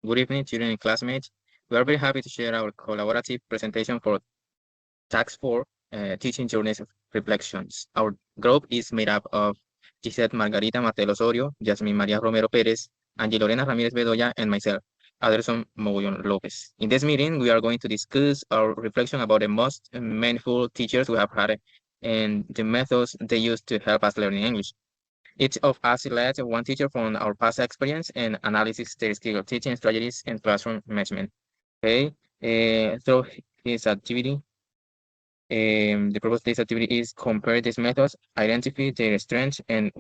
Good evening, students and classmates. We are very happy to share our collaborative presentation for Task 4, Teaching Journeys Reflections. Our group is made up of Gisette Margarita Martel Osorio, Jasmine Maria Romero Perez, Angie Lorena Ramirez Bedoya, and myself, Aderson Mogollon Lopez. In this meeting, we are going to discuss our reflection about the most meaningful teachers we have had and the methods they use to help us learn English. Each of us selects one teacher from our past experience and analysis their skill, teaching strategies, and classroom management. Okay, through his activity, the purpose of this activity is compare these methods, identify their strengths and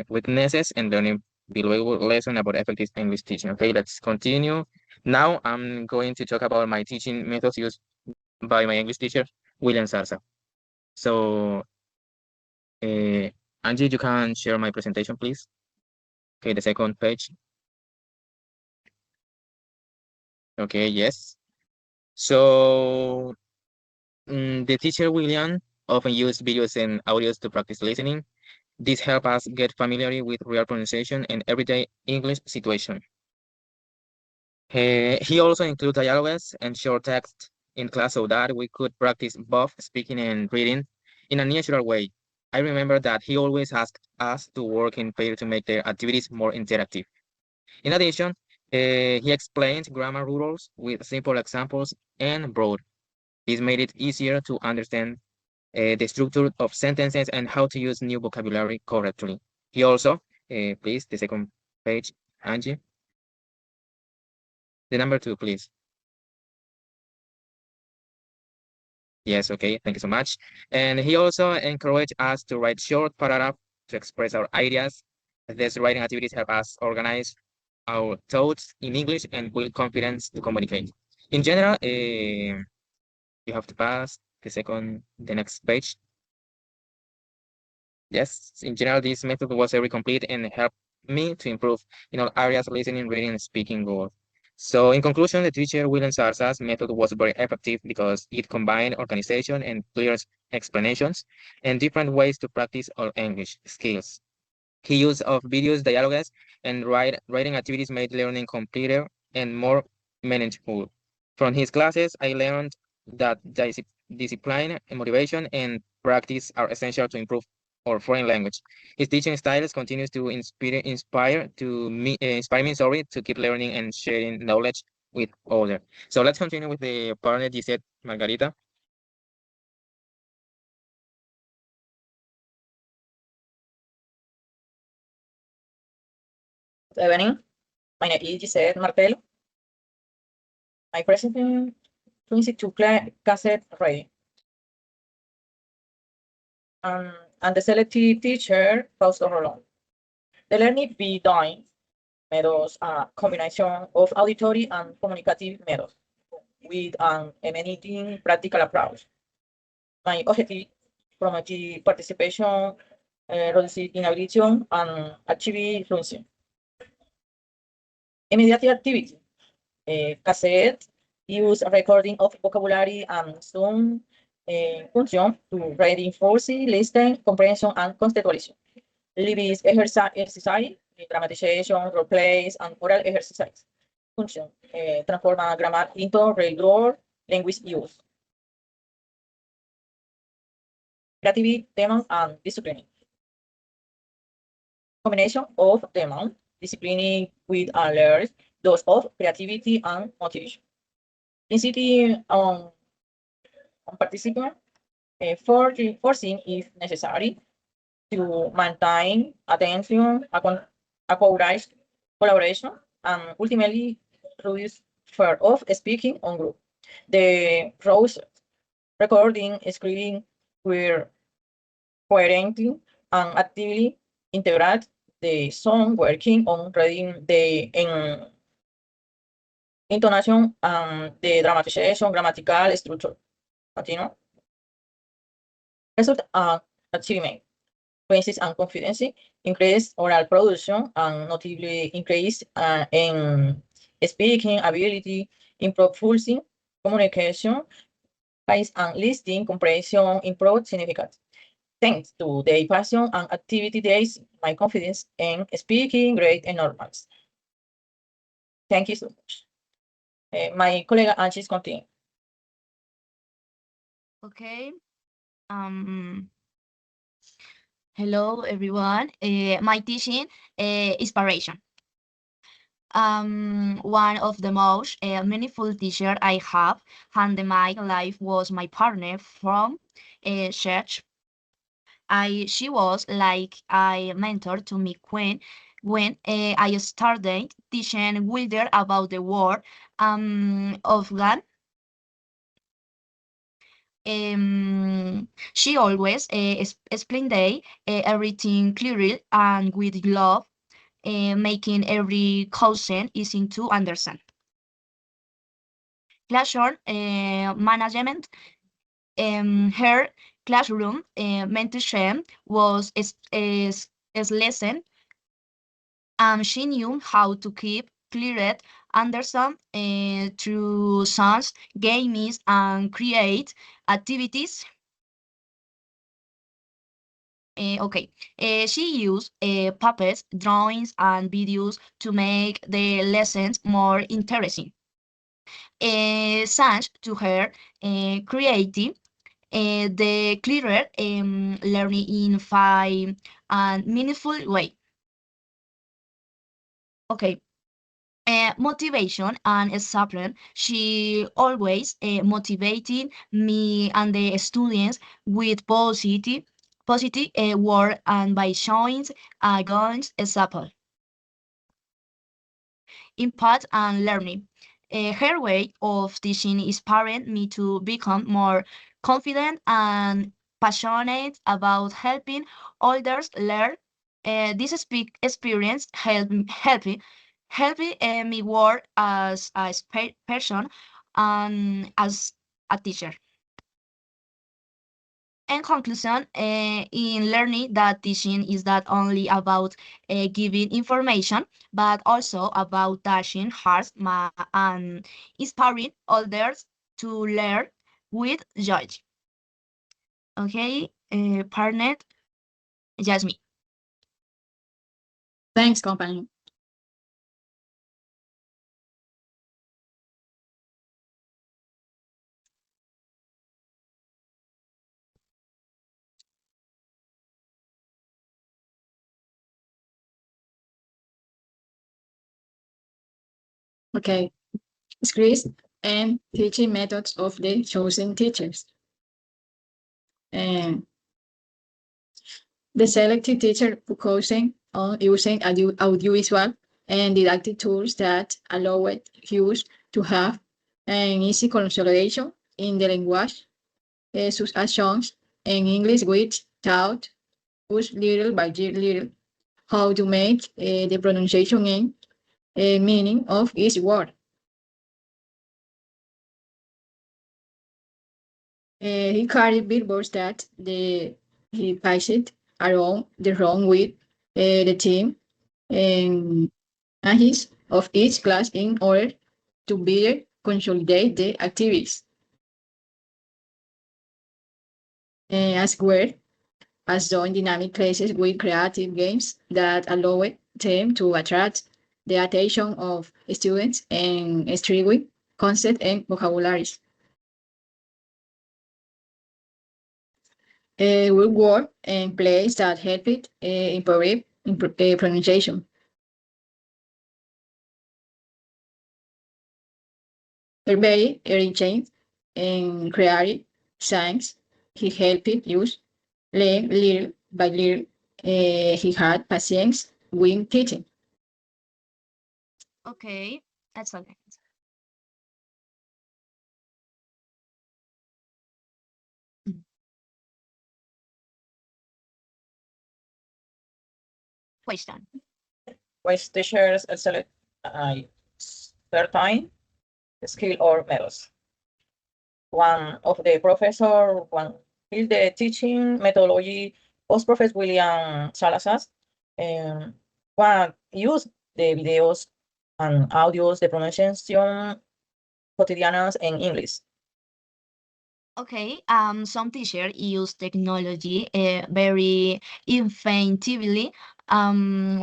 weaknesses, and learning valuable lesson about effective English teaching. Okay, let's continue. Now I'm going to talk about my teaching methods used by my English teacher, William Sarza. So, Angie, you can share my presentation, please. Okay, the second page. Okay, yes. So the teacher William often used videos and audios to practice listening. This helps us get familiar with real pronunciation and everyday English situation. He also includes dialogues and short text in class so that we could practice both speaking and reading in a natural way. I remember that he always asked us to work in pair to make the activities more interactive. In addition, he explained grammar rules with simple examples and broad. This made it easier to understand the structure of sentences and how to use new vocabulary correctly. He also, please, the second page, Angie. The number 2, please. Yes, okay, thank you so much. And he also encouraged us to write short paragraphs to express our ideas. These writing activities help us organize our thoughts in English and build confidence to communicate. In general, you have to pass the next page. Yes, in general, this method was very complete and helped me to improve in all areas, listening, reading, and speaking goals. So in conclusion, the teacher William Sarsa's method was very effective because it combined organization and clear explanations and different ways to practice our English skills. His use of videos, dialogues, and writing activities made learning completer and more meaningful. From his classes, I learned that discipline, motivation, and practice are essential to improve our foreign language. His teaching styles continues to inspire me, to keep learning and sharing knowledge with others. So let's continue with the partner Gisette Margarita. Good evening. My name is Gisette Martel. My presentation 22 cassette ready. And the selected teacher, Fausto Rolón. The learning be done methods a combination of auditory and communicative methods with an emanating practical approach. My objective promote participation, reduce inhibition, and achieve fluency. Immediate activity. Cassette use a recording of vocabulary and some function to reinforce listening, comprehension, and contextualization. Libby's exercise, dramatization, role plays, and oral exercise. Function transforma grammar into regular language use. Creativity, demand, and discipline. Combination of demand, discipline with alerts, those of creativity and motivation. Intensity on participant, forcing if necessary to maintain attention, collaboration, and ultimately reduce fear of speaking on group. The process, recording, screening, were coherently and actively integrate the song, working on reading the intonation and the dramatization, grammatical structure. Continue. Result achievement. Fluency and confidence, increase oral production, and notably increase in speaking ability, improve pulsing, communication, pace and listening comprehension improved significantly. Thanks to the passion and activity days, my confidence in speaking great and normals. Thank you so much. My colleague Angie continue. Okay. Hello everyone. My teaching inspiration. One of the most meaningful teacher I have had in my life was my partner from church. She was like a mentor to me when I started teaching Wilder about the word of God. She always explained everything clearly and with love, making every question easy to understand. Classroom management. Her classroom mentorship was is lesson, and she knew how to keep clear understand through songs, games, and create activities. Okay, she used puppets, drawings, and videos to make the lessons more interesting. Thanks to her creative, the clearer learning in fun and meaningful way. Okay. Motivation and discipline. She always motivated me and the students with positive word and by showing a good example. Impact and learning. Her way of teaching inspired me to become more confident and passionate about helping others learn. This experience helped me work as a person and as a teacher. In conclusion, in learning that teaching is not only about giving information, but also about touching hearts and inspiring others to learn with joy. Okay, partner, Jasmine. Thanks, company. Okay, scripts and teaching methods of the chosen teachers. And the selected teacher focusing on using audiovisual and didactic tools that allow use to have an easy consolidation in the language, such as songs and English, which taught us little by little how to make the pronunciation and meaning of each word. He carried billboards that he passed around the room with the team and, his of each class in order to better consolidate the activities. As well as doing dynamic classes with creative games that allowed them to attract the attention of students and strengthen concepts and vocabularies. With word and plays that help it improve pronunciation. Very enriching and creative science. He helped use learn little by little. He had patience with teaching. Okay, that's okay. Mm. Question. Which teachers excel certain skill or methods. One of the professor, one is the teaching methodology of Professor William Salazar. One use the videos and audios de pronunciación cotidianas en English. Okay, some teachers use technology very effectively.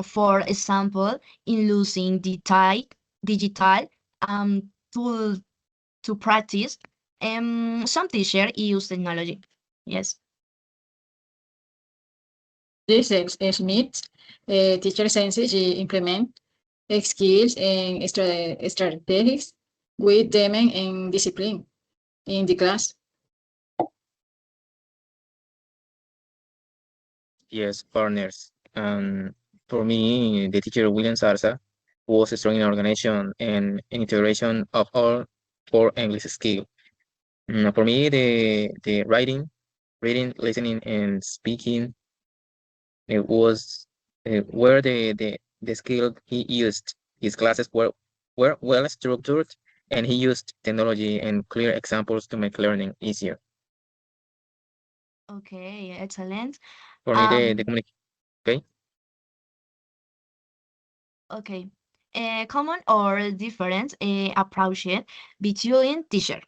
For example, in using digital tool to practice. Some teachers use technology. Yes. This is meet teacher senses implement skills and strategies with them and discipline in the class. Yes, partners. For me, the teacher William Sarsa was strong in organization and integration of all four English skills. For me, the writing, reading, listening, and speaking, it was where the skill he used. His classes were well structured, and he used technology and clear examples to make learning easier. Okay, excellent. For me, the Um, communication. Okay. okay. Common or different approaches between teacher.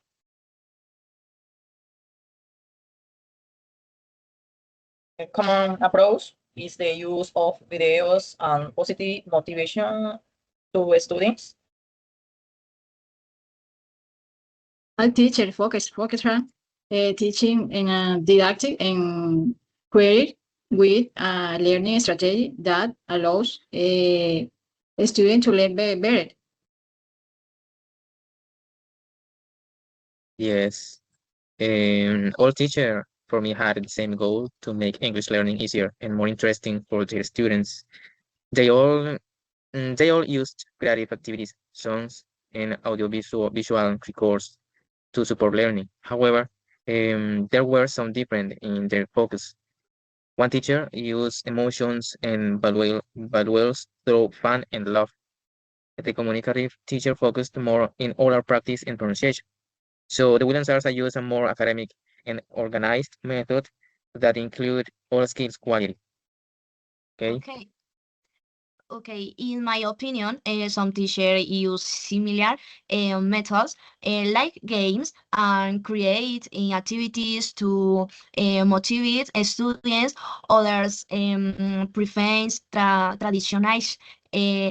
A common approach is the use of videos and positive motivation to students. All teacher focus on teaching in a didactic and query with a learning strategy that allows a student to learn better. Yes. All teacher for me had the same goal to make English learning easier and more interesting for their students. They all they all used creative activities, songs, and audiovisual visual records to support learning. However, there were some different in their focus. One teacher used emotions and values through fun and love. The communicative teacher focused more in oral practice and pronunciation. So the Williams Arts use a more academic and organized method that include all skills quality. Okay. Okay. Okay, in my opinion, some teachers use similar methods like games and create activities to motivate students. Others prefer traditional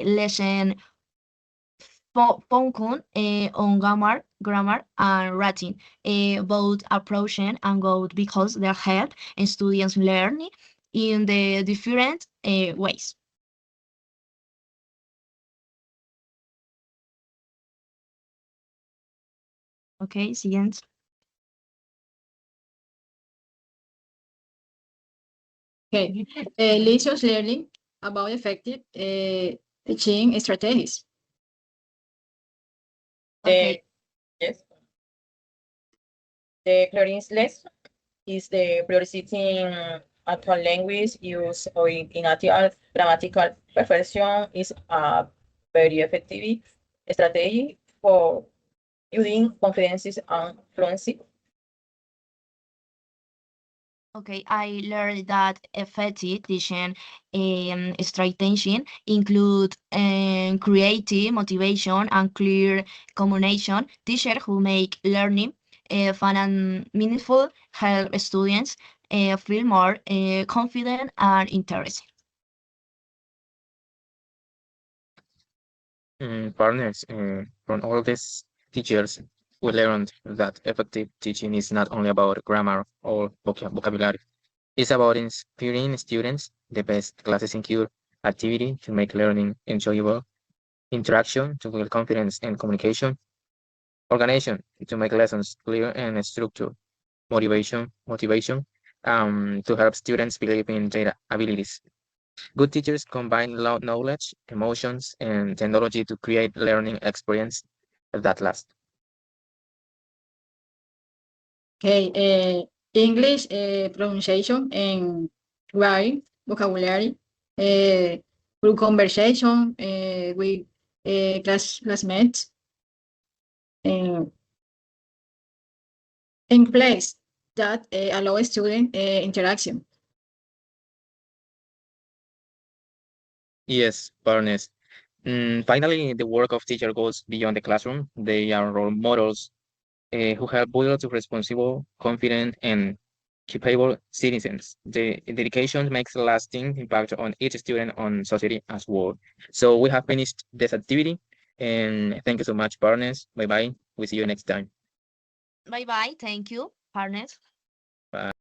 lesson focus on grammar and writing. Both approaches and good because they help students learn in the different ways. Okay, siguiente. Okay, lessons learning about effective teaching strategies. Okay, Yes, the clearance lesson is the prioritizing actual language use or in native grammatical perfection is a very effective strategy for building confidence and fluency. okay. I learned that effective teaching strategy include creative motivation and clear communication. Teachers who make learning fun and meaningful help students feel more confident and interested. Partners, from all these teachers, we learned that effective teaching is not only about grammar or vocabulary. It's about inspiring students. The best classes include activity to make learning enjoyable, interaction to build confidence and communication, organization to make lessons clear and structured, motivation to help students believe in their abilities. Good teachers combine knowledge, emotions, and technology to create learning experience that last. Okay, English pronunciation and writing vocabulary through conversation with classmates uh, in place that allow student interaction. Yes, partners. Finally, the work of teacher goes beyond the classroom. They are role models who help build responsible, confident, and capable citizens. The dedication makes a lasting impact on each student on society as well. So we have finished this activity. And thank you so much, partners. Bye bye. We see you next time. Bye bye. Thank you, partners. Bye.